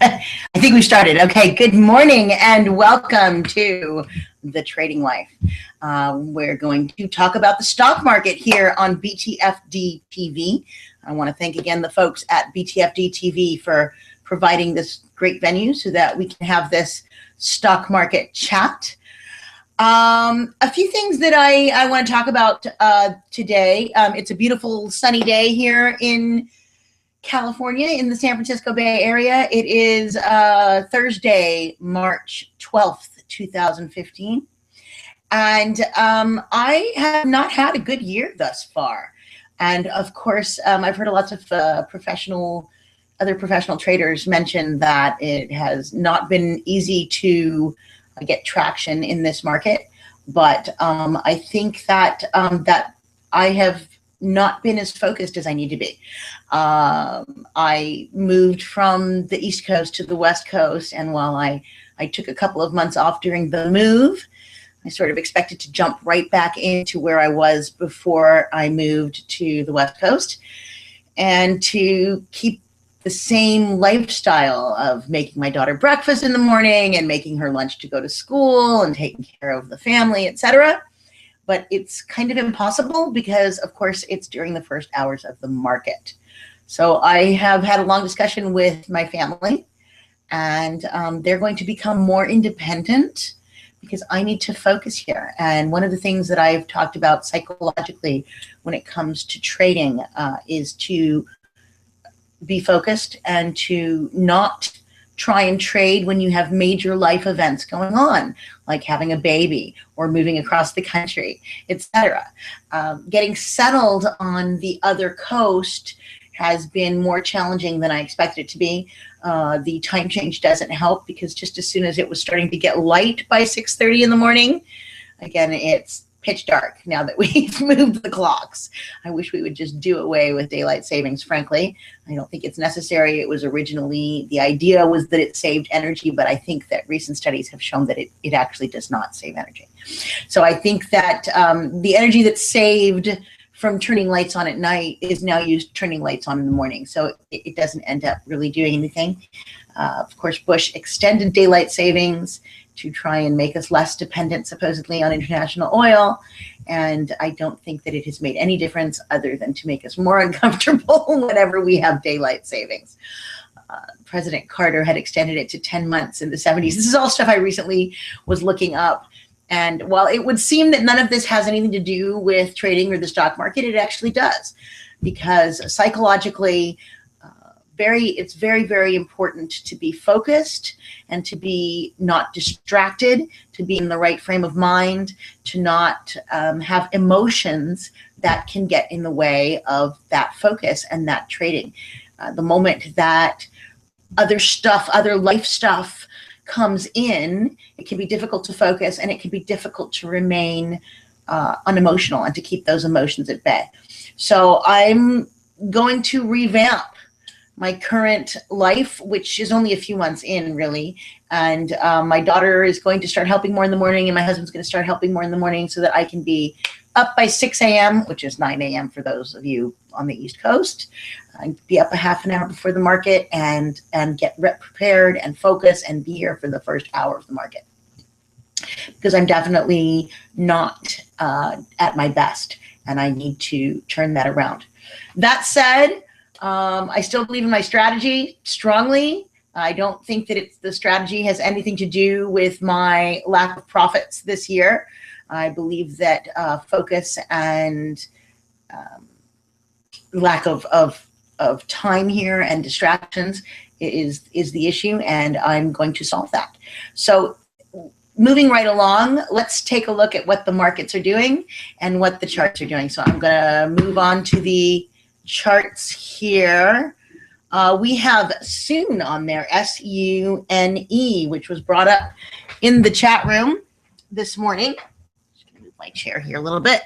I think we started. Okay, good morning and welcome to The Trading Life. We're going to talk about the stock market here on BTFD TV. I want to thank again the folks at BTFD TV for providing this great venue so that we can have this stock market chat. A few things that I want to talk about today. It's a beautiful sunny day here in California, in the San Francisco Bay Area. It is Thursday, March 12th, 2015. And I have not had a good year thus far. And of course, I've heard lots of other professional traders mention that it has not been easy to get traction in this market. But I think that that I have not been as focused as I need to be. I moved from the East Coast to the West Coast, and while I took a couple of months off during the move, I sort of expected to jump right back into where I was before I moved to the West Coast, and to keep the same lifestyle of making my daughter breakfast in the morning and making her lunch to go to school and taking care of the family, etc. But it's kind of impossible because, of course, it's during the first hours of the market. So I have had a long discussion with my family, and they're going to become more independent because I need to focus here. And one of the things that I've talked about psychologically when it comes to trading is to be focused and to not try and trade when you have major life events going on, like having a baby or moving across the country, etc. Getting settled on the other coast has been more challenging than I expected it to be. The time change doesn't help because just as soon as it was starting to get light by 6:30 in the morning, again, it's pitch dark now that we've moved the clocks. I wish we would just do away with daylight savings, frankly. I don't think it's necessary. It was originally, the idea was that it saved energy, but I think that recent studies have shown that it actually does not save energy. So I think that the energy that's saved from turning lights on at night is now used turning lights on in the morning. So it doesn't end up really doing anything. Of course, Bush extended daylight savings to try and make us less dependent, supposedly, on international oil. And I don't think that it has made any difference other than to make us more uncomfortable whenever we have daylight savings. President Carter had extended it to 10 months in the 70s. This is all stuff I recently was looking up. And while it would seem that none of this has anything to do with trading or the stock market, it actually does. Because psychologically, it's very, very important to be focused and to be not distracted, to be in the right frame of mind, to not have emotions that can get in the way of that focus and that trading. The moment that other life stuff comes in, it can be difficult to focus and it can be difficult to remain unemotional and to keep those emotions at bay. So I'm going to revamp my current life, which is only a few months in, really. And my daughter is going to start helping more in the morning, and my husband's going to start helping more in the morning so that I can be up by 6 a.m., which is 9 a.m. for those of you on the East Coast. I'd be up a half an hour before the market and get prepared and focus and be here for the first hour of the market. Because I'm definitely not at my best, and I need to turn that around. That said, I still believe in my strategy strongly. I don't think that the strategy has anything to do with my lack of profits this year. I believe that focus and lack of time here and distractions is the issue, and I'm going to solve that. So moving right along, let's take a look at what the markets are doing and what the charts are doing. So I'm going to move on to the charts here. We have SUNE on there, S-U-N-E, which was brought up in the chat room this morning. Just going to move my chair here a little bit.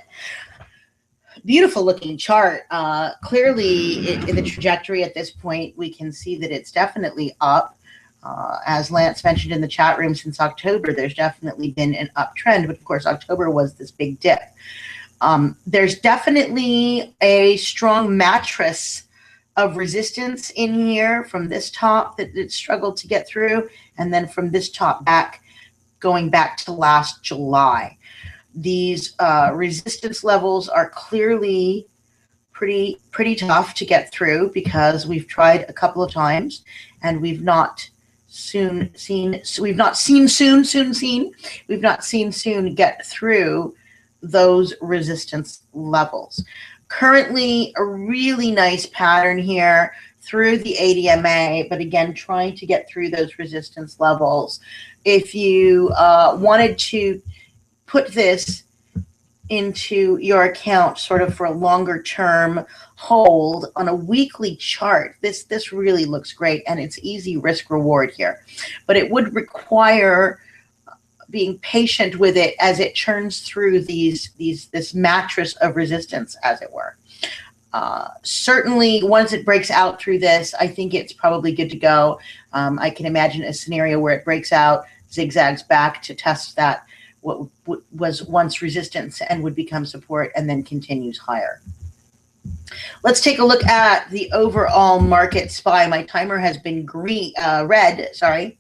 Beautiful looking chart. Clearly, in the trajectory at this point, we can see that it's definitely up. As Lance mentioned in the chat room, since October, there's definitely been an uptrend, but of course, October was this big dip. There's definitely a strong mattress of resistance in here from this top that it struggled to get through, and then from this top back, going back to last July. These resistance levels are clearly pretty tough to get through because we've tried a couple of times and we've not seen get through those resistance levels. Currently, a really nice pattern here through the ADMA, but again, trying to get through those resistance levels. If you wanted to put this into your account sort of for a longer term hold on a weekly chart, this really looks great, and it's easy risk reward here. But it would require being patient with it as it churns through this mattress of resistance, as it were. Certainly, once it breaks out through this, I think it's probably good to go. I can imagine a scenario where it breaks out, zigzags back to test that what was once resistance and would become support, and then continues higher. Let's take a look at the overall market SPY. My timer has been red. Sorry.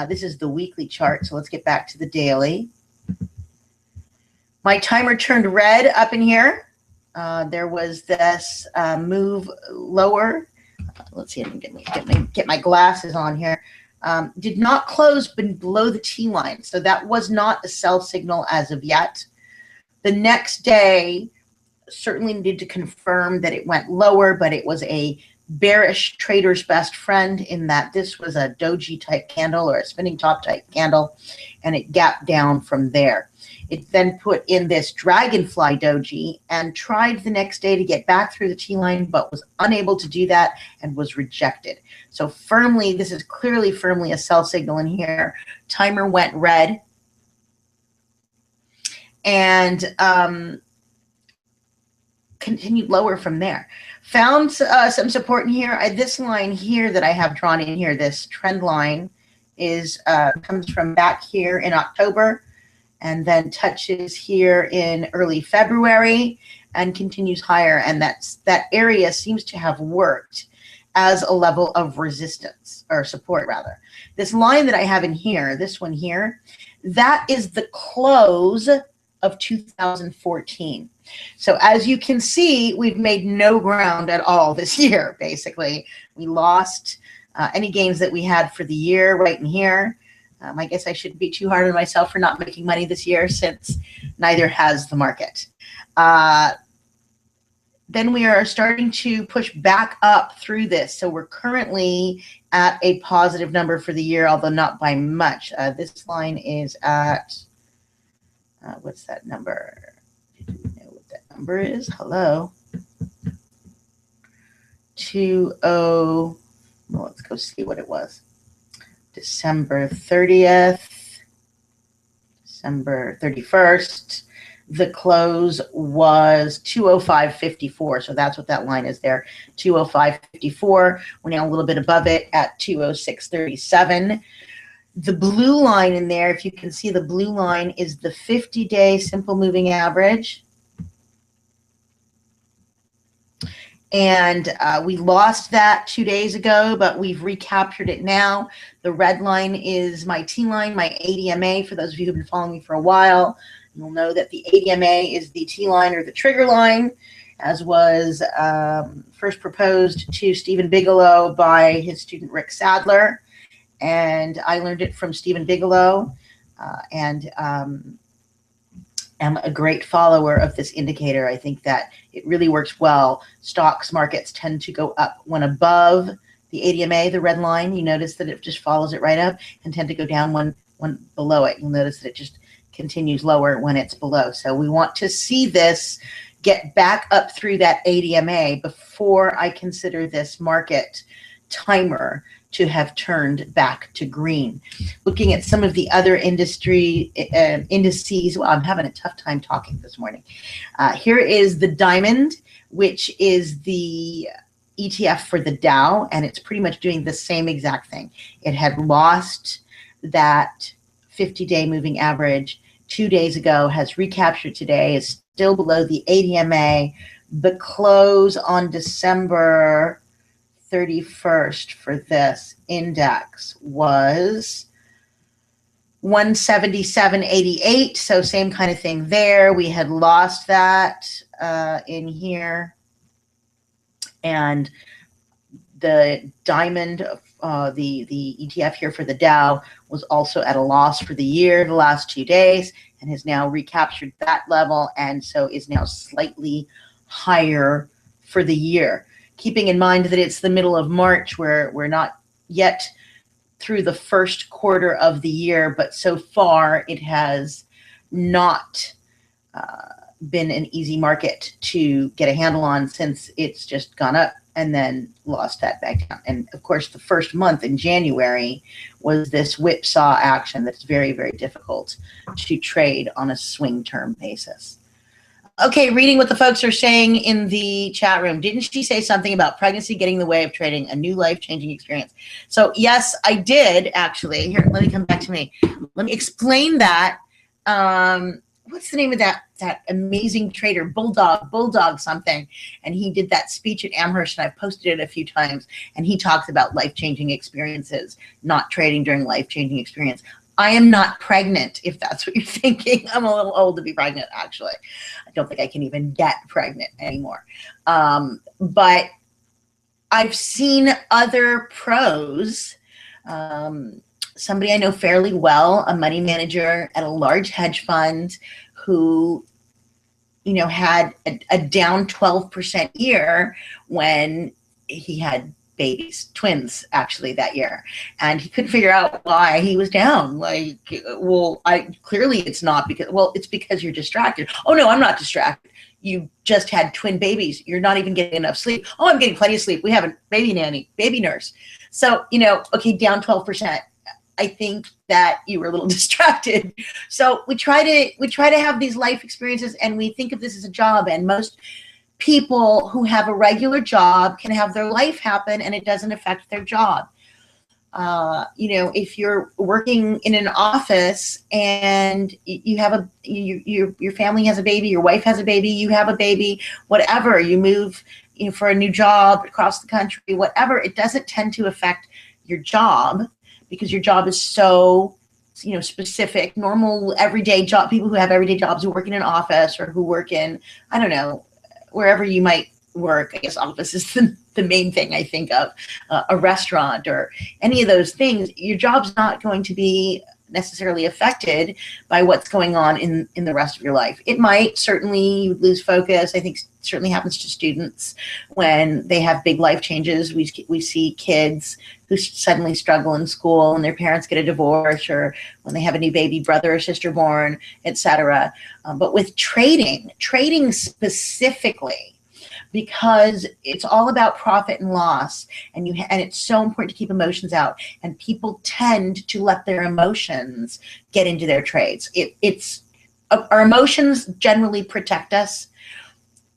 This is the weekly chart, so let's get back to the daily. My timer turned red up in here. There was this move lower. Let's see, I'm gonna get my glasses on here. Did not close below the T line, so that was not a sell signal as of yet. The next day certainly needed to confirm that it went lower, but it was a bearish trader's best friend in that this was a doji type candle or a spinning top type candle, and it gapped down from there. It then put in this dragonfly doji and tried the next day to get back through the T line, but was unable to do that and was rejected. So firmly, this is clearly firmly a sell signal in here. Timer went red, and continued lower from there. Found some support in here. This line here that I have drawn in here, this trend line, is comes from back here in October, and then touches here in early February and continues higher. And that area seems to have worked as a level of resistance, or support rather. This line that I have in here, this one here, that is the close of 2014. So as you can see, we've made no ground at all this year, basically. We lost any gains that we had for the year right in here. I guess I shouldn't be too hard on myself for not making money this year, since neither has the market. Then we are starting to push back up through this. So we're currently at a positive number for the year, although not by much. This line is at, what's that number? Do we know what that number is? Hello. 20, well, let's go see what it was. December 30th, December 31st. The close was 205.54. So that's what that line is there, 205.54. We're now a little bit above it at 206.37. The blue line in there, if you can see, the blue line is the 50-day simple moving average. And we lost that 2 days ago, but we've recaptured it now. The red line is my T line, my ADMA. For those of you who've been following me for a while, you'll know that the ADMA is the T line, or the trigger line, as was first proposed to Stephen Bigelow by his student Rick Sadler. And I learned it from Stephen Bigelow, and am a great follower of this indicator. I think that it really works well. Stocks markets tend to go up when above the ADMA, the red line. You notice that it just follows it right up, and tend to go down when below it. You'll notice that it just continues lower when it's below. So we want to see this get back up through that ADMA before I consider this market timer to have turned back to green. Looking at some of the other industry indices, well, I'm having a tough time talking this morning. Here is the Diamond, which is the ETF for the Dow, and it's pretty much doing the same exact thing. It had lost that 50-day moving average 2 days ago, has recaptured today, is still below the 80 MA. The close on December 31st for this index was 177.88. So same kind of thing there. We had lost that in here. And the diamond, the ETF here for the Dow was also at a loss for the year the last 2 days and has now recaptured that level, and so is now slightly higher for the year. Keeping in mind that it's the middle of March, where we're not yet through the first quarter of the year, but so far it has not been an easy market to get a handle on, since it's just gone up and then lost that back down. And of course, the first month in January was this whipsaw action that's very, very difficult to trade on a swing term basis. Okay, reading what the folks are saying in the chat room. Didn't she say something about pregnancy getting in the way of trading, a new life-changing experience? So yes, I did actually. Here, let me come back to me. Let me explain that. What's the name of that amazing trader? Bulldog something. And he did that speech at Amherst, and I've posted it a few times. And he talks about life-changing experiences, not trading during life-changing experience. I am not pregnant, if that's what you're thinking. I'm a little old to be pregnant, actually. I don't think I can even get pregnant anymore. But I've seen other pros. Somebody I know fairly well, a money manager at a large hedge fund who, you know, had a down 12% year when he had babies, twins actually that year, and he couldn't figure out why he was down. Like, well, clearly it's not because, well, it's because you're distracted. Oh no, I'm not distracted. You just had twin babies. You're not even getting enough sleep. Oh, I'm getting plenty of sleep. We have a baby nanny, baby nurse. So, you know, okay, down 12%. I think that you were a little distracted. So we try to have these life experiences, and we think of this as a job, and most people who have a regular job can have their life happen and it doesn't affect their job. You know, if you're working in an office and you have your family has a baby, your wife has a baby, you have a baby, whatever, you move, you know, for a new job across the country, whatever, it doesn't tend to affect your job, because your job is so, you know, specific. Normal everyday job, people who have everyday jobs, who work in an office or who work in, I don't know, wherever you might work. I guess office is the main thing I think of, a restaurant or any of those things. Your job's not going to be necessarily affected by what's going on in the rest of your life. It might, certainly you lose focus. I think certainly happens to students when they have big life changes. We see kids who suddenly struggle in school and their parents get a divorce, or when they have a new baby brother or sister born, etc. But with trading specifically, because it's all about profit and loss, and it's so important to keep emotions out, and people tend to let their emotions get into their trades. Our emotions generally protect us.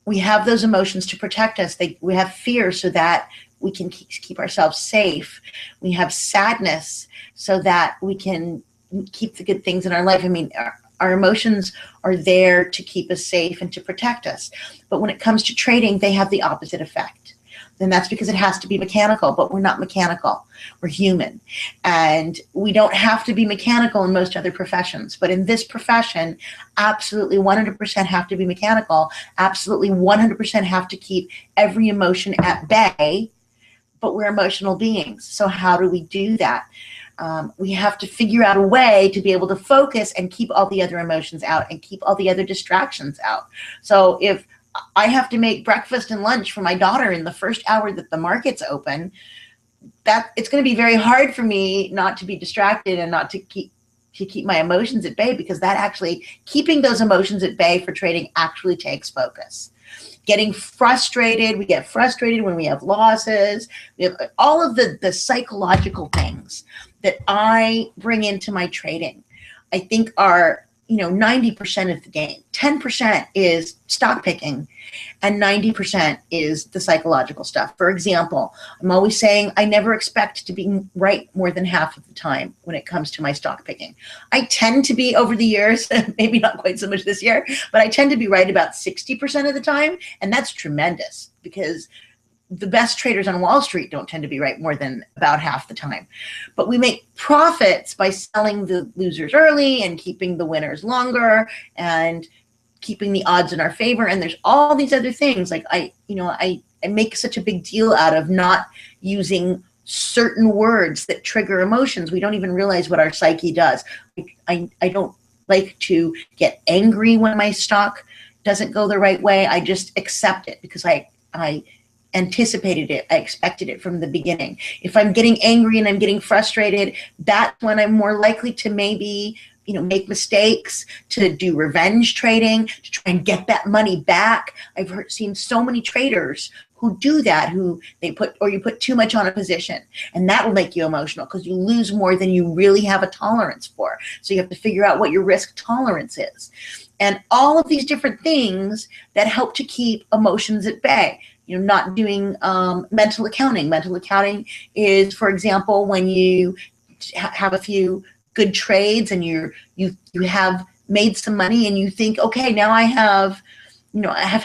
We have those emotions to protect us. We have fear so that we can keep ourselves safe. We have sadness so that we can keep the good things in our life. I mean, our emotions are there to keep us safe and to protect us. But when it comes to trading, they have the opposite effect. And that's because it has to be mechanical, but we're not mechanical. We're human. And we don't have to be mechanical in most other professions. But in this profession, absolutely 100% have to be mechanical. Absolutely 100% have to keep every emotion at bay. But we're emotional beings. So how do we do that? We have to figure out a way to be able to focus and keep all the other emotions out and keep all the other distractions out. So if I have to make breakfast and lunch for my daughter in the first hour that the market's open, that it's going to be very hard for me not to be distracted and not to keep my emotions at bay, because that actually, keeping those emotions at bay for trading actually takes focus. Getting frustrated, we get frustrated when we have losses. We have all of the psychological things that I bring into my trading, I think are, 90% of the game. 10% is stock picking, and 90% is the psychological stuff. For example, I'm always saying I never expect to be right more than half of the time when it comes to my stock picking. I tend to be, over the years, maybe not quite so much this year, but I tend to be right about 60% of the time, and that's tremendous, because the best traders on Wall Street don't tend to be right more than about half the time. But we make profits by selling the losers early and keeping the winners longer and keeping the odds in our favor. And there's all these other things. Like I make such a big deal out of not using certain words that trigger emotions. We don't even realize what our psyche does. I don't like to get angry when my stock doesn't go the right way. I just accept it because I anticipated it. I expected it from the beginning. If I'm getting angry and I'm getting frustrated, that's when I'm more likely to maybe, make mistakes, to do revenge trading, to try and get that money back. I've seen so many traders who do that, you put too much on a position, and that will make you emotional because you lose more than you really have a tolerance for. So you have to figure out what your risk tolerance is. And all of these different things that help to keep emotions at bay. Not doing mental accounting. Mental accounting is, for example, when you have a few good trades and you have made some money and you think, okay, now I have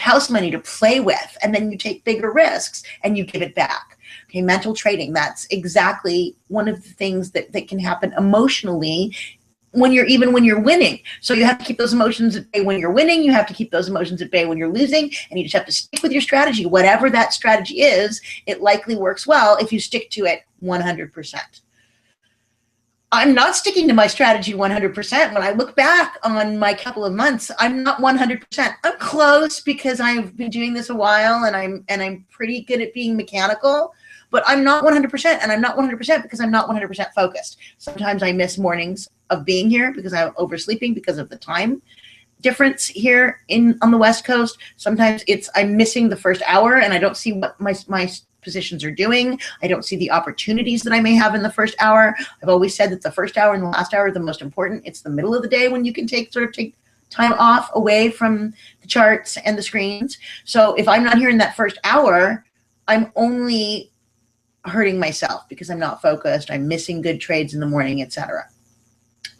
house money to play with, and then you take bigger risks and you give it back. Okay, mental trading, that's exactly one of the things that can happen emotionally when you're winning. So you have to keep those emotions at bay when you're winning. You have to keep those emotions at bay when you're losing, and you just have to stick with your strategy. Whatever that strategy is, it likely works well if you stick to it 100%. I'm not sticking to my strategy 100%. When I look back on my couple of months, I'm not 100%. I'm close because I've been doing this a while, and I'm pretty good at being mechanical. But I'm not 100%, and I'm not 100% because I'm not 100% focused. Sometimes I miss mornings of being here because I'm oversleeping because of the time difference here on the West Coast. Sometimes I'm missing the first hour, and I don't see what my positions are doing. I don't see the opportunities that I may have in the first hour. I've always said that the first hour and the last hour are the most important. It's the middle of the day when you can take time off away from the charts and the screens. So if I'm not here in that first hour, I'm only hurting myself because I'm not focused. I'm missing good trades in the morning, etc.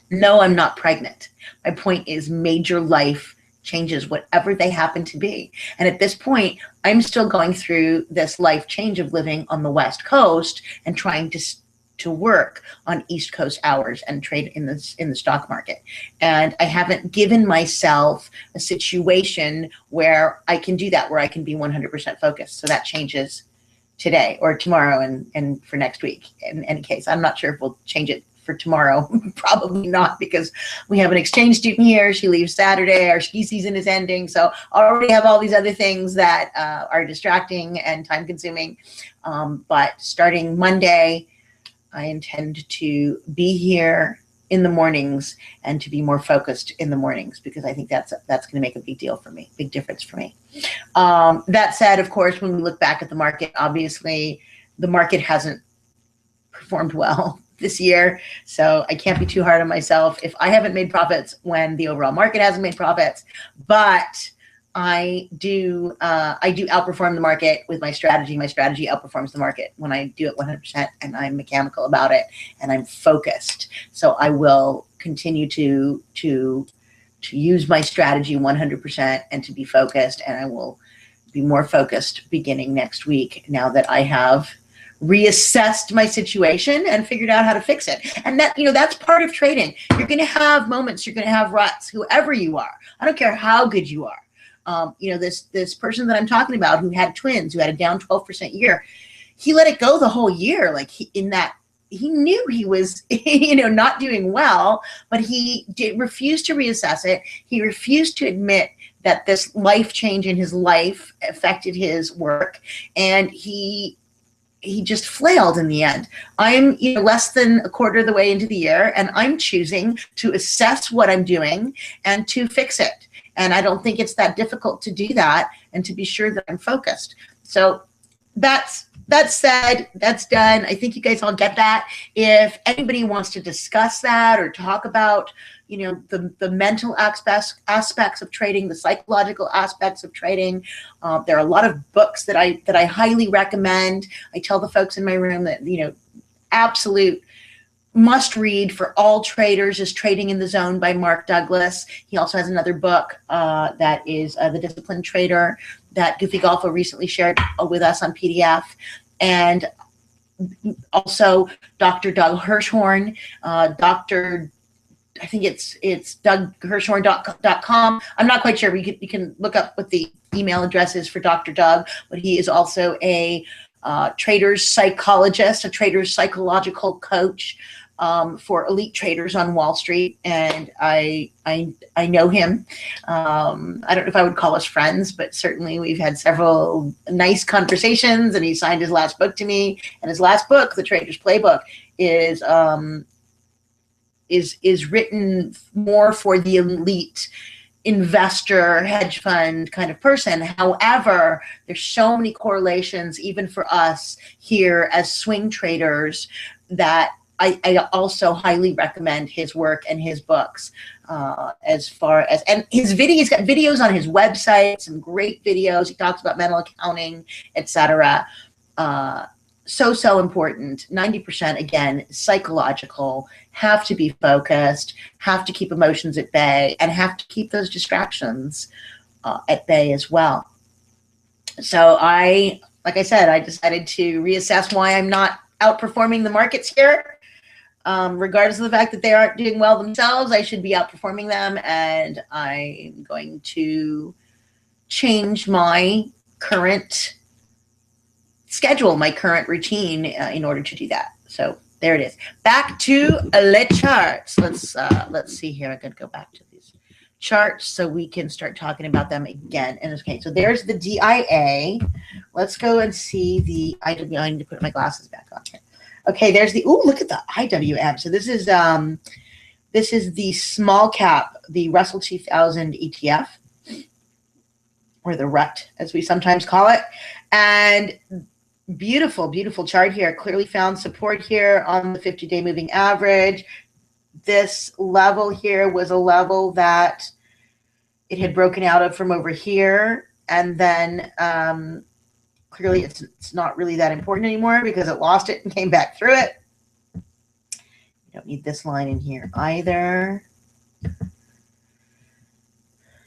No, I'm not pregnant. My point is major life changes, whatever they happen to be. And at this point, I'm still going through this life change of living on the West Coast and trying to work on East Coast hours and trade in the stock market. And I haven't given myself a situation where I can do that, where I can be 100% focused. So that changes today or tomorrow and for next week. In any case, I'm not sure if we'll change it for tomorrow. Probably not, because we have an exchange student here. She leaves Saturday. Our ski season is ending. So I already have all these other things that are distracting and time consuming. But starting Monday, I intend to be here in the mornings and to be more focused in the mornings, because I think that's going to make a big deal for me, big difference for me. That said, of course, when we look back at the market, obviously the market hasn't performed well this year, so I can't be too hard on myself if I haven't made profits when the overall market hasn't made profits. But I do outperform the market with my strategy. My strategy outperforms the market when I do it 100%, and I'm mechanical about it, and I'm focused. So I will continue to use my strategy 100% and to be focused, and I will be more focused beginning next week now that I have reassessed my situation and figured out how to fix it. And that's part of trading. You're going to have moments, you're going to have ruts, whoever you are. I don't care how good you are. This person that I'm talking about who had twins, who had a down 12% year, he let it go the whole year. Like he knew he was, not doing well, but he refused to reassess it. He refused to admit that this life change in his life affected his work, and he just flailed in the end. I'm less than a quarter of the way into the year, and I'm choosing to assess what I'm doing and to fix it. And I don't think it's that difficult to do that and to be sure that I'm focused. So that's said, that's done. I think you guys all get that. If anybody wants to discuss that or talk about you know, the mental aspects of trading, the psychological aspects of trading. There are a lot of books that I highly recommend. I tell the folks in my room that, you know, absolute must read for all traders is Trading in the Zone by Mark Douglas. He also has another book that is The Disciplined Trader that Goofy Golfo recently shared with us on PDF. And also Dr. Doug Hirschhorn, I think it's DougHirschhorn.com. I'm not quite sure, but you can look up what the email address is for Dr. Doug, but he is also a trader's psychologist, a trader's psychological coach for elite traders on Wall Street, and I know him. I don't know if I would call us friends, but certainly we've had several nice conversations, and he signed his last book to me. And his last book, The Trader's Playbook, is written more for the elite investor, hedge fund kind of person. However, there's so many correlations, even for us here as swing traders, that I also highly recommend his work and his books. As far as, and his video, he's got videos on his website, some great videos. He talks about mental accounting, etc. So important. 90%, again, psychological, have to be focused, have to keep emotions at bay, and have to keep those distractions at bay as well. So like I said, I decided to reassess why I'm not outperforming the markets here. Regardless of the fact that they aren't doing well themselves, I should be outperforming them, and I'm going to change my current schedule, my current routine in order to do that. So there it is. Back to the charts. Let's see here. I could go back to these charts so we can start talking about them again. And okay, so there's the DIA. Let's go and see the IWM. I need to put my glasses back on here. Okay, there's the, ooh, look at the IWM. So this is the small cap, the Russell 2000 ETF, or the RUT, as we sometimes call it. And beautiful, beautiful chart here. Clearly found support here on the 50-day moving average. This level here was a level that it had broken out of from over here. And then clearly it's not really that important anymore because it lost it and came back through it. You don't need this line in here either.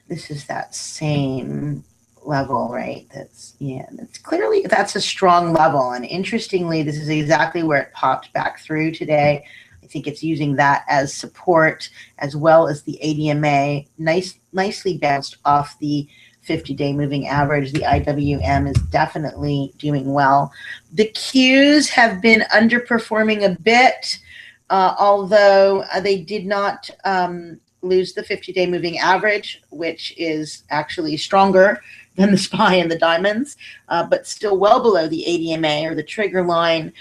This is that same level, right? That's, yeah, that's clearly, that's a strong level. And interestingly, this is exactly where it popped back through today. I think it's using that as support, as well as the ADMA. Nicely bounced off the 50-day moving average. The IWM is definitely doing well. The Qs have been underperforming a bit, although they did not lose the 50-day moving average, which is actually stronger than the SPY and the diamonds, but still well below the ADMA or the trigger line.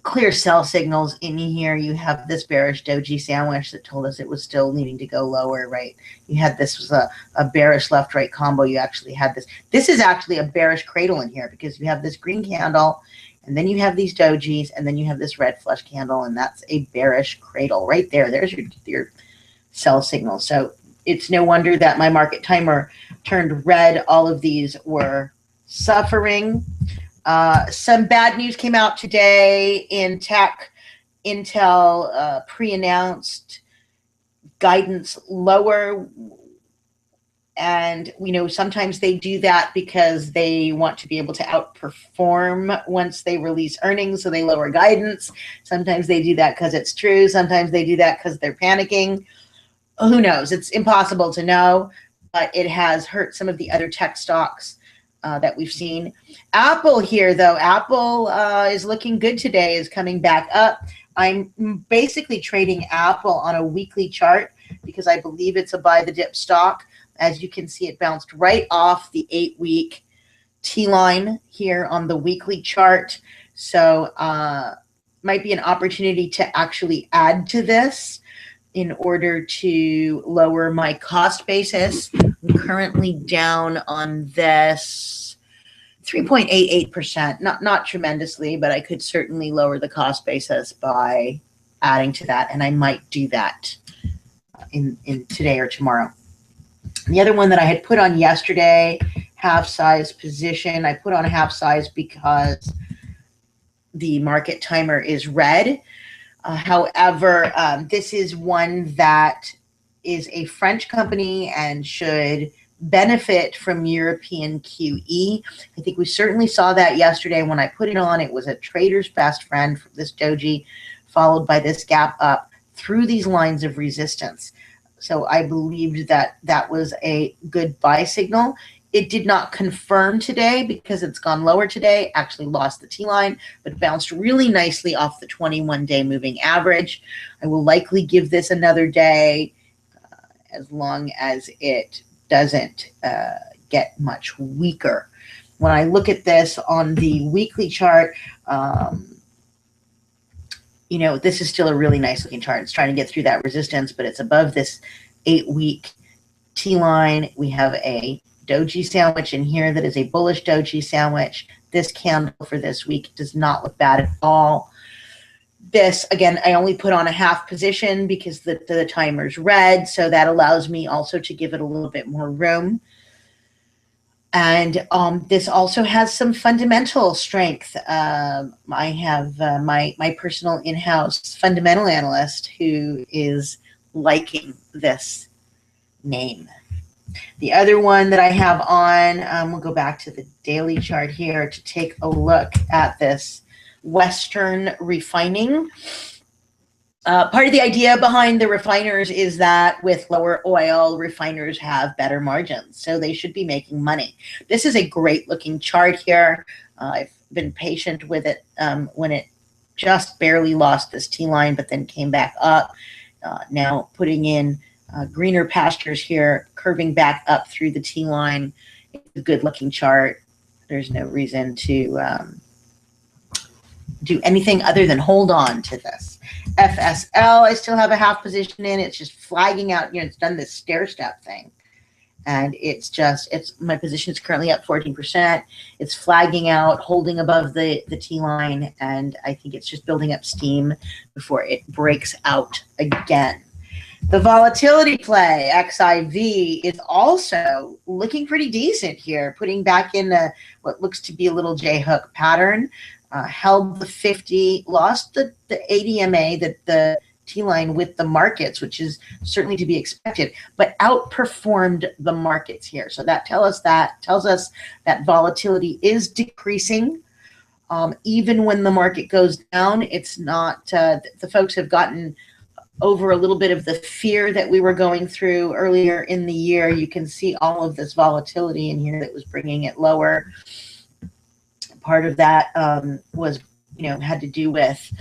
Clear sell signals in here. You have this bearish doji sandwich that told us it was still needing to go lower, right? You had this was a bearish left-right combo. You actually had this. This is actually a bearish cradle in here because you have this green candle, and then you have these dojis, and then you have this red flush candle, and that's a bearish cradle right there. There's your sell signal. So it's no wonder that my market timer turned red. All of these were suffering. Some bad news came out today in tech. Intel pre-announced guidance lower. And we know sometimes they do that because they want to be able to outperform once they release earnings, so they lower guidance. Sometimes they do that because it's true. Sometimes they do that because they're panicking. Who knows? It's impossible to know, but it has hurt some of the other tech stocks that we've seen. Apple here, though, Apple is looking good today, is coming back up. I'm basically trading Apple on a weekly chart because I believe it's a buy the dip stock. As you can see, it bounced right off the 8-week T-line here on the weekly chart. So might be an opportunity to actually add to this in order to lower my cost basis. I'm currently down on this 3.88%, not tremendously, but I could certainly lower the cost basis by adding to that, and I might do that in today or tomorrow. The other one that I had put on yesterday, half size position, I put on a half size because the market timer is red. However, this is one that is a French company and should benefit from European QE. I think we certainly saw that yesterday when I put it on. It was a trader's best friend from this doji, followed by this gap up through these lines of resistance. So I believed that that was a good buy signal. It did not confirm today because it's gone lower today, actually lost the T-line, but bounced really nicely off the 21-day moving average. I will likely give this another day as long as it doesn't get much weaker. When I look at this on the weekly chart, you know, this is still a really nice looking chart. It's trying to get through that resistance, but it's above this 8-week T-line. We have a doji sandwich in here that is a bullish doji sandwich. This candle for this week does not look bad at all. This, again, I only put on a half position because the timer's red, so that allows me also to give it a little bit more room. And this also has some fundamental strength. I have my personal in-house fundamental analyst who is liking this name. The other one that I have on, we'll go back to the daily chart here to take a look at this Western Refining. Part of the idea behind the refiners is that with lower oil, refiners have better margins, so they should be making money. This is a great looking chart here. I've been patient with it when it just barely lost this T-line, but then came back up. Now putting in greener pastures here, curving back up through the T-line. It's a good looking chart. There's no reason to do anything other than hold on to this. FSL, I still have a half position in. It's just flagging out, you know, it's done this stair step thing. And it's my position is currently up 14%. It's flagging out, holding above the T-line, and I think it's just building up steam before it breaks out again. The volatility play, XIV, is also looking pretty decent here, putting back in what looks to be a little J-hook pattern. Held the 50, lost the ADMA, the T-line with the markets, which is certainly to be expected, but outperformed the markets here. So that tells us that volatility is decreasing. Even when the market goes down, it's not, the folks have gotten over a little bit of the fear that we were going through earlier in the year. You can see all of this volatility in here that was bringing it lower. Part of that was, you know, had to do with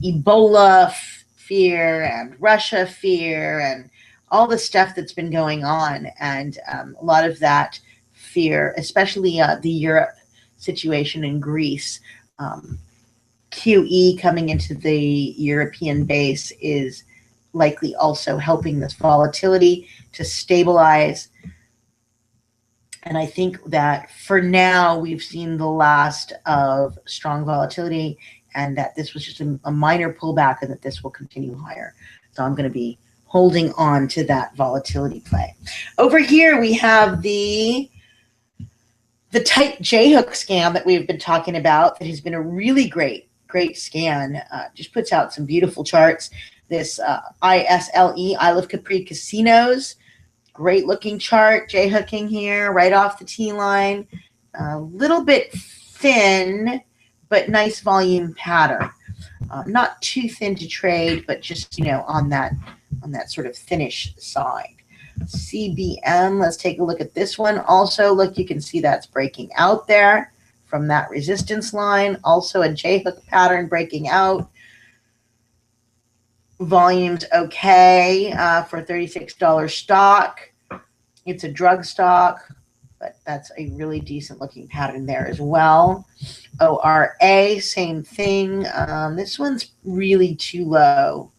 Ebola fear and Russia fear and all the stuff that's been going on. And a lot of that fear, especially the Europe situation in Greece, QE coming into the European base is likely also helping this volatility to stabilize. And I think that for now, we've seen the last of strong volatility and that this was just a minor pullback and that this will continue higher. So I'm going to be holding on to that volatility play. Over here, we have the tight J-hook scan that we've been talking about that has been a really great scan. Just puts out some beautiful charts. This ISLE, Isle of Capri Casinos, great looking chart, J-hooking here, right off the T-line. A little bit thin, but nice volume pattern. Not too thin to trade, but just, you know, on that sort of thinnish side. CBM, let's take a look at this one. Also, look, you can see that's breaking out there from that resistance line. Also a J-hook pattern breaking out. Volume's okay for $36 stock. It's a drug stock, but that's a really decent looking pattern there as well. ORA, same thing. This one's really too low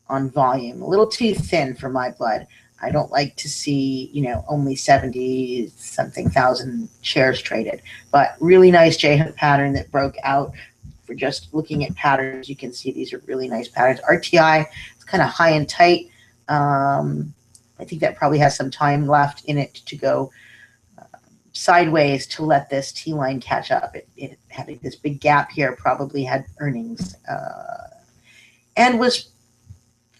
on volume, a little too thin for my blood. I don't like to see, you know, only 70-something thousand shares traded, but really nice J-hook pattern that broke out. For just looking at patterns, you can see these are really nice patterns. RTI, it's kind of high and tight, I think that probably has some time left in it to go sideways to let this T line catch up. It had this big gap here, probably had earnings, and was,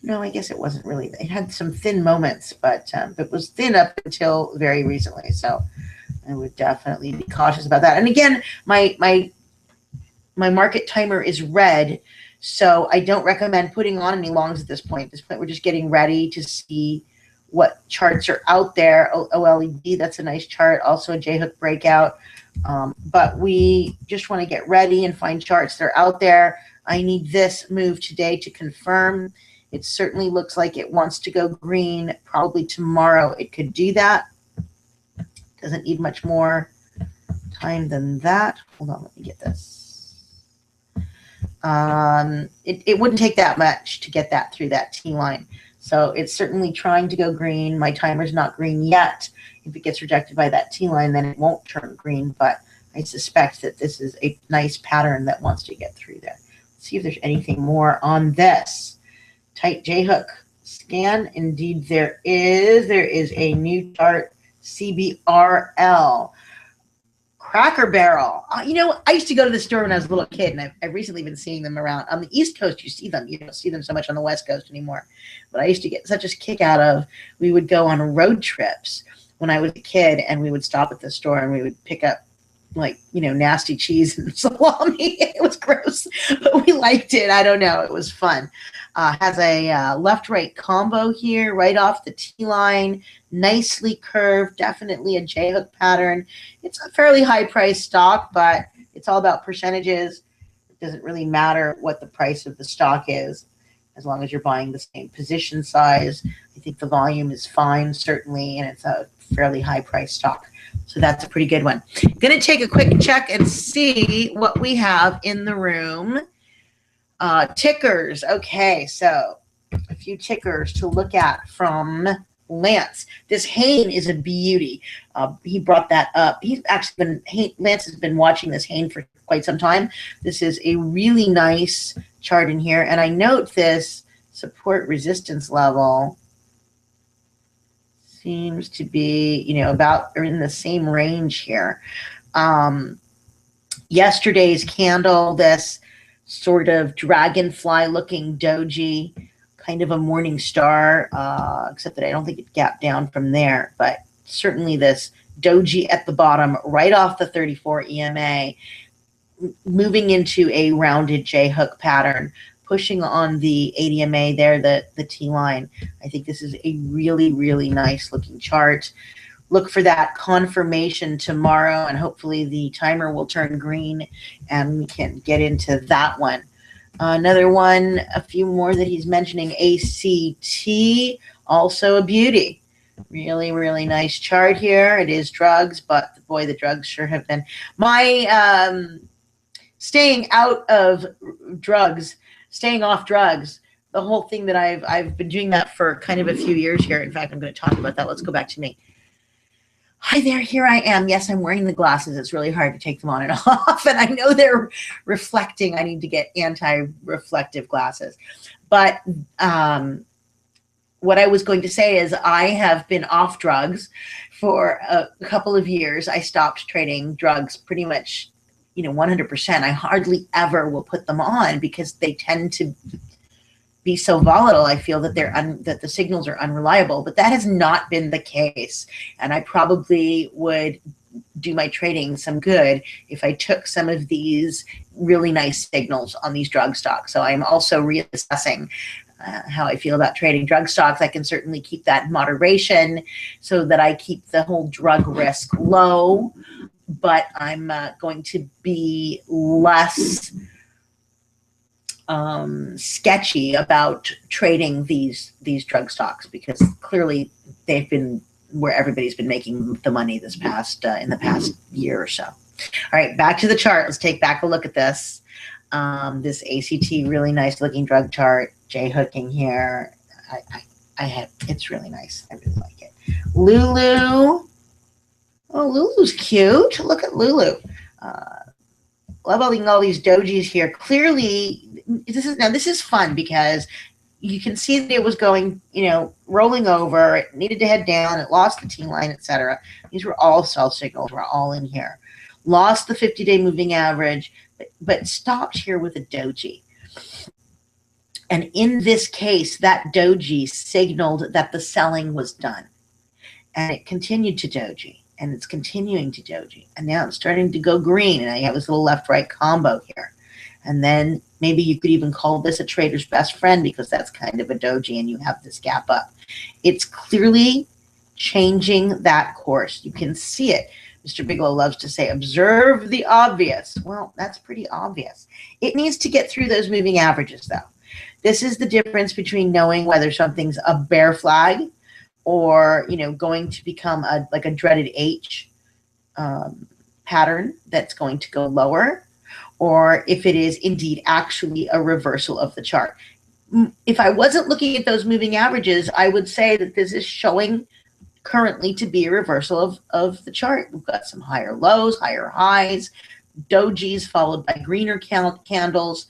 no, I guess it wasn't really. It had some thin moments, but it was thin up until very recently. So I would definitely be cautious about that. And again, my market timer is red, so I don't recommend putting on any longs at this point. At this point, we're just getting ready to see what charts are out there. OLED, that's a nice chart. Also a J-hook breakout. But we just want to get ready and find charts that are out there. I need this move today to confirm. It certainly looks like it wants to go green. Probably tomorrow it could do that. Doesn't need much more time than that. Hold on, let me get this. It wouldn't take that much to get that through that T line. So it's certainly trying to go green. My timer's not green yet. If it gets rejected by that T line, then it won't turn green. But I suspect that this is a nice pattern that wants to get through there. Let's see if there's anything more on this. Tight J-hook scan. Indeed, there is. There is a new chart, CBRL. Cracker Barrel. You know, I used to go to the store when I was a little kid, and I've recently been seeing them around. On the East Coast, you see them. You don't see them so much on the West Coast anymore. But I used to get such a kick out of, we would go on road trips when I was a kid, and we would stop at the store, and we would pick up, like, you know, nasty cheese and salami. It was gross, but we liked it. I don't know. It was fun. Has a left-right combo here, right off the T-line. Nicely curved, definitely a J-hook pattern. It's a fairly high-priced stock, but it's all about percentages. It doesn't really matter what the price of the stock is, as long as you're buying the same position size. I think the volume is fine, certainly, and it's a fairly high-priced stock. So that's a pretty good one. Going to take a quick check and see what we have in the room. Tickers. Okay, so a few tickers to look at from Lance. This Hain is a beauty. He brought that up. He's actually been, Lance has been watching this Hain for quite some time. This is a really nice chart in here. And I note this support resistance level seems to be, you know, about or in the same range here. Yesterday's candle, this sort of dragonfly looking doji, kind of a morning star, except that I don't think it gapped down from there, but certainly this doji at the bottom, right off the 34 EMA, moving into a rounded J-hook pattern, pushing on the 80 EMA there, the T-line. I think this is a really, really nice looking chart. Look for that confirmation tomorrow, and hopefully the timer will turn green and we can get into that one. Another one, a few more that he's mentioning, ACT, also a beauty. Really, really nice chart here. It is drugs, but boy, the drugs sure have been. My staying out of drugs, staying off drugs, the whole thing that I've been doing that for kind of a few years here. In fact, I'm going to talk about that. Let's go back to me. Hi there, here I am. Yes, I'm wearing the glasses. It's really hard to take them on and off, and I know they're reflecting. I need to get anti-reflective glasses. But what I was going to say is I have been off drugs for a couple of years. I stopped trading drugs pretty much, 100%. I hardly ever will put them on because they tend to be so volatile. I feel that that the signals are unreliable, but that has not been the case. And I probably would do my trading some good if I took some of these really nice signals on these drug stocks. So I'm also reassessing how I feel about trading drug stocks. I can certainly keep that in moderation so that I keep the whole drug risk low, but I'm going to be less sketchy about trading these drug stocks, because clearly they've been where everybody's been making the money this past in the past year or so. All right, back to the chart. Let's take back a look at this. This ACT, really nice looking drug chart. J-hooking here. It's really nice. I really like it. Lulu. Oh, Lulu's cute. Look at Lulu. Love all these dojis here. Clearly, this is fun because you can see that it was going, rolling over. It needed to head down. It lost the T line, etc. These were all sell signals. We're all in here. Lost the 50-day moving average, but stopped here with a doji. And in this case, that doji signaled that the selling was done. And it continued to doji. And it's continuing to doji. And now it's starting to go green. And I have this little left-right combo here. And then maybe you could even call this a trader's best friend, because that's kind of a doji and you have this gap up. It's clearly changing that course. You can see it. Mr. Bigelow loves to say, observe the obvious. Well, that's pretty obvious. It needs to get through those moving averages, though. This is the difference between knowing whether something's a bear flag or, going to become like a dreaded H pattern that's going to go lower, or if it is indeed actually a reversal of the chart. If I wasn't looking at those moving averages, I would say that this is showing currently to be a reversal of the chart. We've got some higher lows, higher highs, dojis followed by greener candles,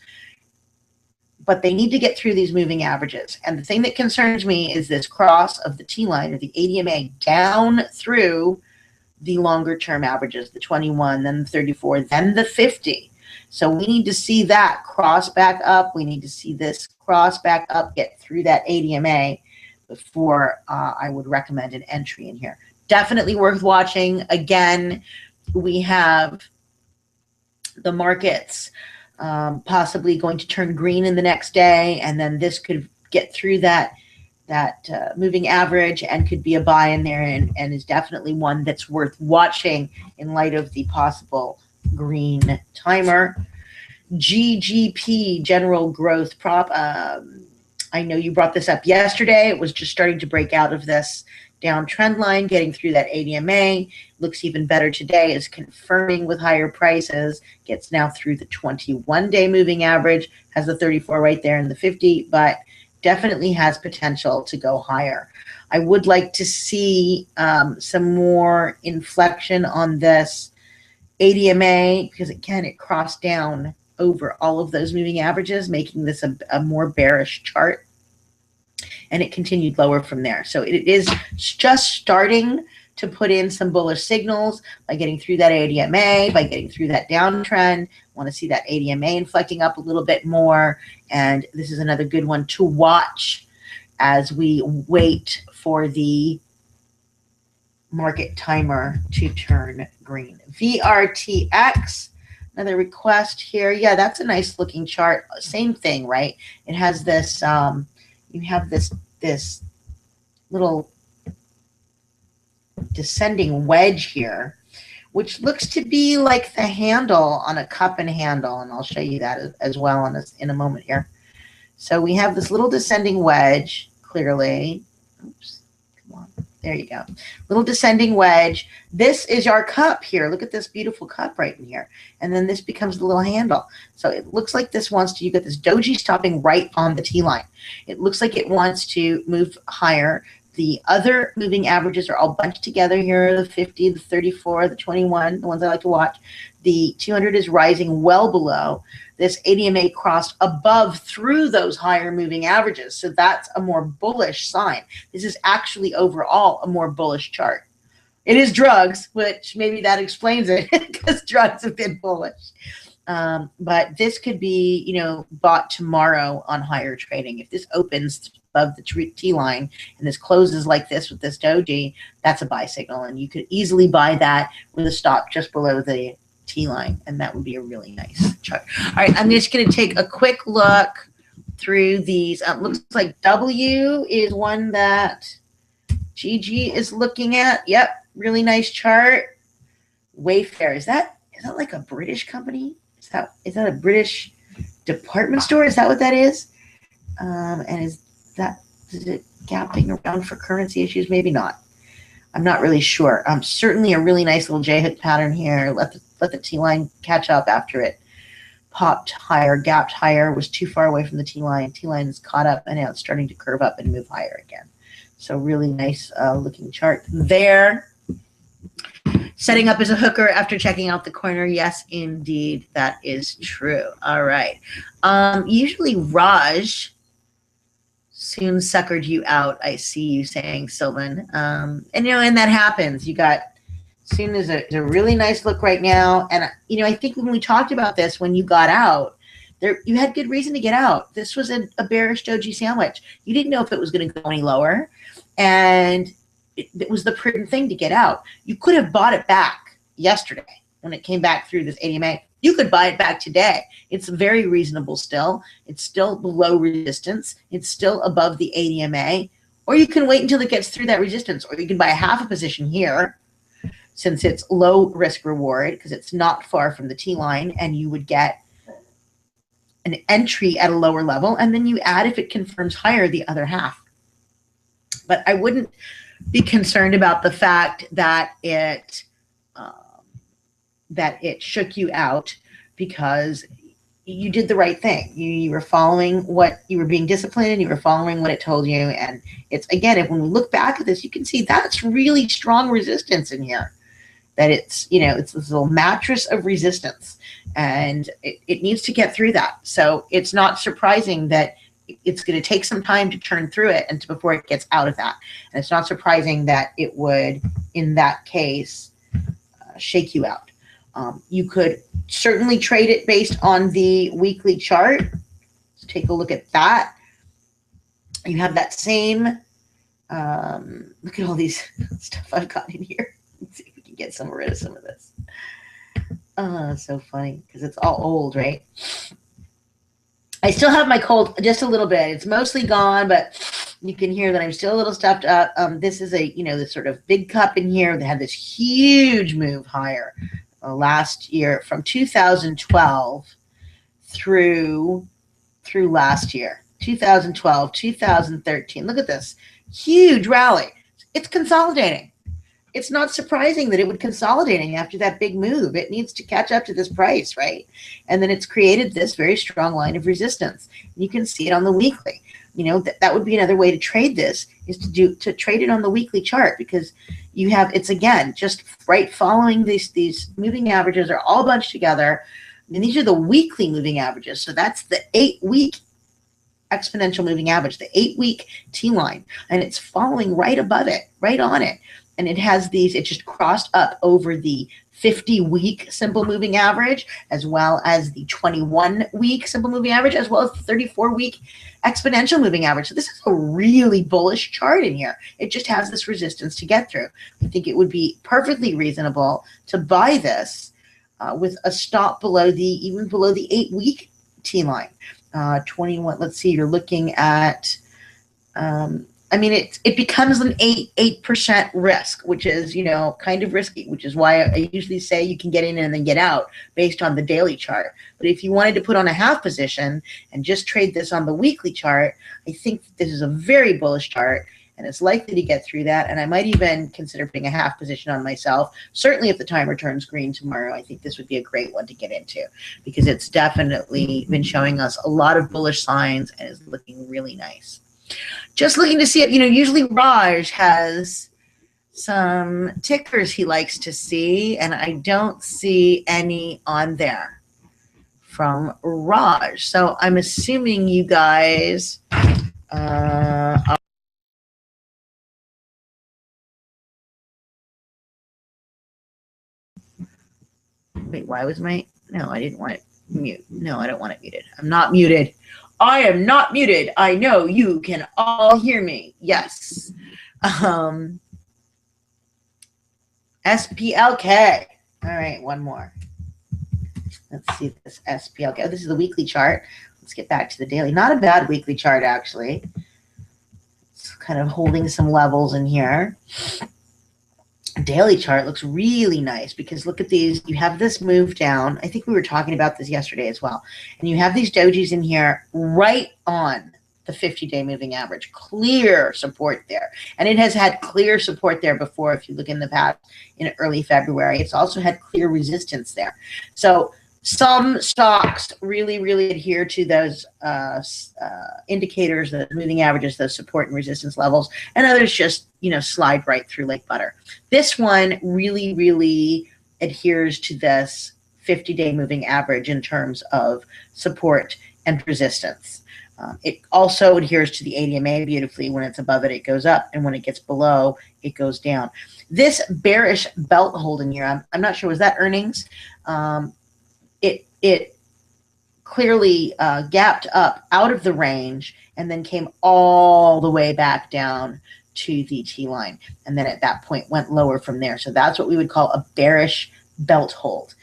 but they need to get through these moving averages. And the thing that concerns me is this cross of the T-line or the ADMA down through the longer term averages, the 21, then the 34, then the 50. So we need to see that cross back up. We need to see this cross back up, get through that ADMA before I would recommend an entry in here. Definitely worth watching. Again, we have the markets possibly going to turn green in the next day, and then this could get through that moving average and could be a buy in there, and is definitely one that's worth watching in light of the possible green timer. GGP, General Growth Prop. I know you brought this up yesterday. It was just starting to break out of this downtrend line, getting through that ADMA. Looks even better today, is confirming with higher prices. Gets now through the 21-day moving average, has the 34 right there in the 50, but definitely has potential to go higher. I would like to see some more inflection on this ADMA, because again, it crossed down over all of those moving averages, making this a more bearish chart. And it continued lower from there. So it is just starting to put in some bullish signals by getting through that ADMA, by getting through that downtrend. Want to see that ADMA inflecting up a little bit more. And this is another good one to watch as we wait for the market timer to turn green. VRTX, another request here. Yeah, that's a nice looking chart. Same thing, right? It has this, you have this little descending wedge here, which looks to be like the handle on a cup and handle, and I'll show you that as well in a moment here. So we have this little descending wedge, clearly. Oops, come on. There you go. Little descending wedge. This is our cup here. Look at this beautiful cup right in here. And then this becomes the little handle. So it looks like this wants to, you get this doji stopping right on the T-line. It looks like it wants to move higher. The other moving averages are all bunched together here, the 50, the 34, the 21, the ones I like to watch. The 200 is rising well below. This ADMA crossed above through those higher moving averages. So that's a more bullish sign. This is actually overall a more bullish chart. It is drugs, which maybe that explains it, because drugs have been bullish. But this could be, bought tomorrow on higher trading. If this opens above the T line and this closes like this with this doji, that's a buy signal. And you could easily buy that with a stop just below the T line, and that would be a really nice chart. All right, I'm just going to take a quick look through these. Looks like W is one that GG is looking at. Yep, really nice chart. Wayfair, is that like a British company? Is that a British department store? Is that what that is? And is it gapping around for currency issues? Maybe not. I'm not really sure. Certainly a really nice little J-hook pattern here. Let the T-line catch up after it popped higher, gapped higher, was too far away from the T-line. T-line is caught up, and now it's starting to curve up and move higher again. So really nice looking chart there. Setting up as a hooker after checking out the corner. Yes, indeed, that is true. All right. Usually Raj soon suckered you out. I see you saying, Sylvan. And and that happens. You got soon is a really nice look right now. And I think when we talked about this, when you got out, you had good reason to get out. This was a bearish doji sandwich. You didn't know if it was going to go any lower, and it was the prudent thing to get out. You could have bought it back yesterday when it came back through this ADMA. You could buy it back today. It's very reasonable still. It's still below resistance. It's still above the ADMA. Or you can wait until it gets through that resistance. Or you can buy a half a position here since it's low risk reward because it's not far from the T-line, and you would get an entry at a lower level, and then you add, if it confirms higher, the other half. But I wouldn't be concerned about the fact that it shook you out, because you did the right thing. You were following what you were being disciplined, and you were following what it told you. And it's, again, if when we look back at this, you can see that's really strong resistance in here. That it's this little mattress of resistance, and it needs to get through that. So it's not surprising that it's going to take some time to turn through it and before it gets out of that. And it's not surprising that it would, in that case, shake you out. You could certainly trade it based on the weekly chart. Let's take a look at that. You have that same, look at all these stuff I've got in here. Let's see if we can get rid of some of this. It's so funny because it's all old, right? I still have my cold just a little bit. It's mostly gone, but you can hear that I'm still a little stuffed up. This is this sort of big cup in here that had this huge move higher last year from 2012 through last year, 2012, 2013. Look at this huge rally. It's consolidating. It's not surprising that it would consolidating after that big move. It needs to catch up to this price, right? And then it's created this very strong line of resistance. You can see it on the weekly. That would be another way to trade this, is to trade it on the weekly chart, because you have, it's again just right following these moving averages are all bunched together, and these are the weekly moving averages. So that's the 8-week exponential moving average, the 8-week T-line, and it's following right above it, right on it. And it has these, it just crossed up over the 50-week simple moving average, as well as the 21-week simple moving average, as well as the 34-week exponential moving average. So this is a really bullish chart in here. It just has this resistance to get through. I think it would be perfectly reasonable to buy this with a stop even below the 8-week T-line. 21, let's see, you're looking at, it becomes an 8% risk, which is, kind of risky, which is why I usually say you can get in and then get out based on the daily chart. But if you wanted to put on a half position and just trade this on the weekly chart, I think this is a very bullish chart, and it's likely to get through that. And I might even consider putting a half position on myself. Certainly if the timer turns green tomorrow, I think this would be a great one to get into, because it's definitely been showing us a lot of bullish signs and is looking really nice. Just looking to see it, usually Raj has some tickers he likes to see, and I don't see any on there from Raj. So I'm assuming you guys wait, why was no, I didn't want it mute. No, I don't want it muted. I'm not muted. I am not muted. I know you can all hear me. Yes. SPLK. All right, one more. Let's see this SPLK. Oh, this is the weekly chart. Let's get back to the daily. Not a bad weekly chart, actually. It's kind of holding some levels in here. Daily chart looks really nice, because look at these. You have this move down. I think we were talking about this yesterday as well. And you have these dojis in here right on the 50-day moving average. Clear support there. And it has had clear support there before. If you look in the past, in early February, it's also had clear resistance there. So some stocks really, really adhere to those indicators, the moving averages, those support and resistance levels, and others just, slide right through like butter. This one really, really adheres to this 50-day moving average in terms of support and resistance. It also adheres to the ADMA beautifully. When it's above it, it goes up, and when it gets below, it goes down. This bearish belt hold in here, I'm not sure, was that earnings? It clearly gapped up out of the range and then came all the way back down to the T line, and then at that point went lower from there. So that's what we would call a bearish belt hold,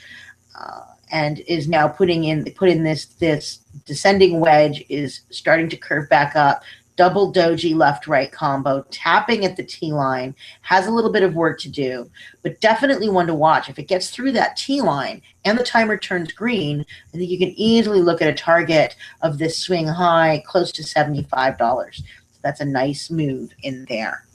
and is now put in this descending wedge, is starting to curve back up. Double doji left-right combo, tapping at the T line, has a little bit of work to do, but definitely one to watch. If it gets through that T line and the timer turns green, I think you can easily look at a target of this swing high close to $75. So that's a nice move in there.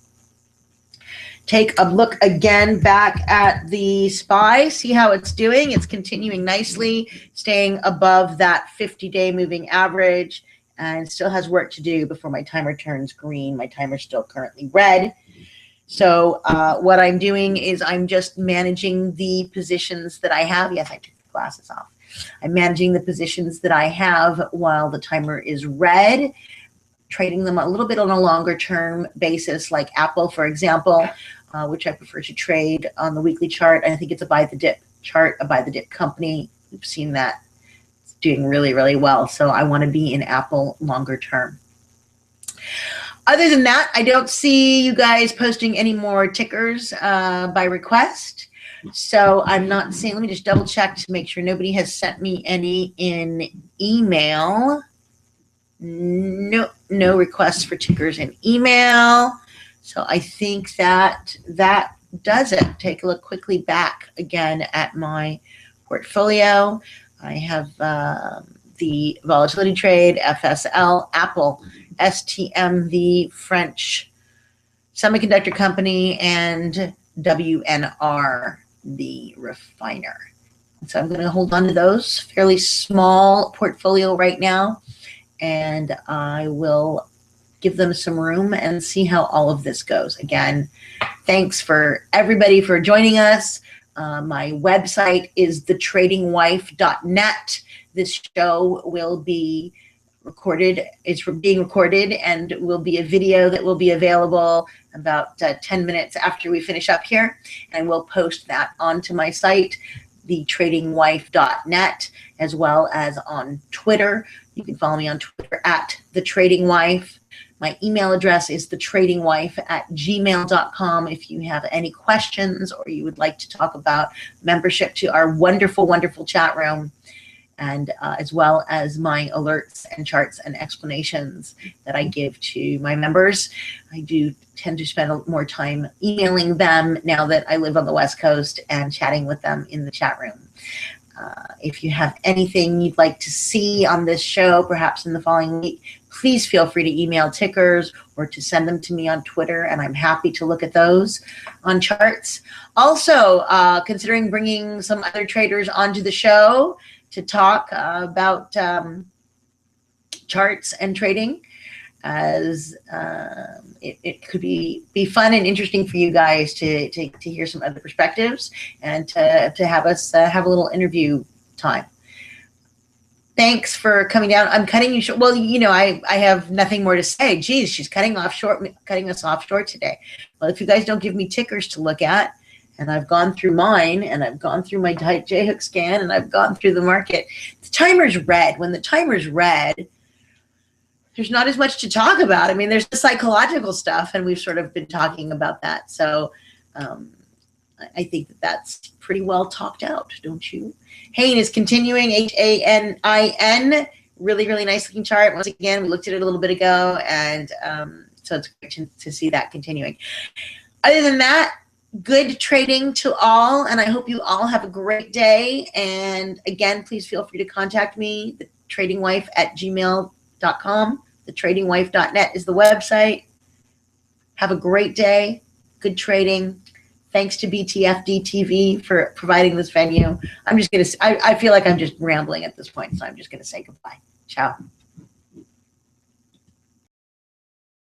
Take a look again back at the SPY, see how it's doing. It's continuing nicely, staying above that 50-day moving average, and still has work to do before my timer turns green. My timer's still currently red. So what I'm doing is I'm just managing the positions that I have. Yes, I took the glasses off. I'm managing the positions that I have while the timer is red, trading them a little bit on a longer term basis, like Apple, for example, which I prefer to trade on the weekly chart. I think it's a buy the dip chart, a buy the dip company. We've seen that doing really, really well. So I want to be in Apple longer term. Other than that, I don't see you guys posting any more tickers by request. So I'm not seeing, let me just double check to make sure nobody has sent me any in email. No requests for tickers in email. So I think that does it. Take a look quickly back again at my portfolio. I have the volatility trade, FSL, Apple, STM, the French semiconductor company, and WNR, the refiner. So I'm going to hold on to those. Fairly small portfolio right now, and I will give them some room and see how all of this goes. Again, thanks for everybody for joining us. My website is thetradingwife.net. This show will be recorded. It's being recorded and will be a video that will be available about 10 minutes after we finish up here. And we'll post that onto my site, thetradingwife.net, as well as on Twitter. You can follow me on Twitter at thetradingwife. My email address is thetradingwife@gmail.com if you have any questions or you would like to talk about membership to our wonderful, wonderful chat room, and as well as my alerts and charts and explanations that I give to my members. I do tend to spend more time emailing them now that I live on the West Coast and chatting with them in the chat room. If you have anything you'd like to see on this show, perhaps in the following week, please feel free to email tickers or to send them to me on Twitter, and I'm happy to look at those on charts. Also, considering bringing some other traders onto the show to talk about charts and trading, as it could be fun and interesting for you guys to hear some other perspectives and to have us have a little interview time. Thanks for coming down. I'm cutting you short. Well, you know, I have nothing more to say. Geez, she's cutting us off short today. Well, if you guys don't give me tickers to look at, and I've gone through mine, and I've gone through my J-hook scan, and I've gone through the market. The timer's red. When the timer's red, there's not as much to talk about. I mean, there's the psychological stuff, and we've sort of been talking about that. So I think that that's pretty well talked out, don't you? Hain is continuing, Hanin. Really, really nice looking chart. Once again, we looked at it a little bit ago, and so it's great to see that continuing. Other than that, good trading to all, and I hope you all have a great day. And again, please feel free to contact me, thetradingwife@gmail.com. Thetradingwife.net is the website. Have a great day. Good trading. Thanks to BTFD TV for providing this venue. I'm just going to, I feel like I'm just rambling at this point, so I'm just going to say goodbye. Ciao.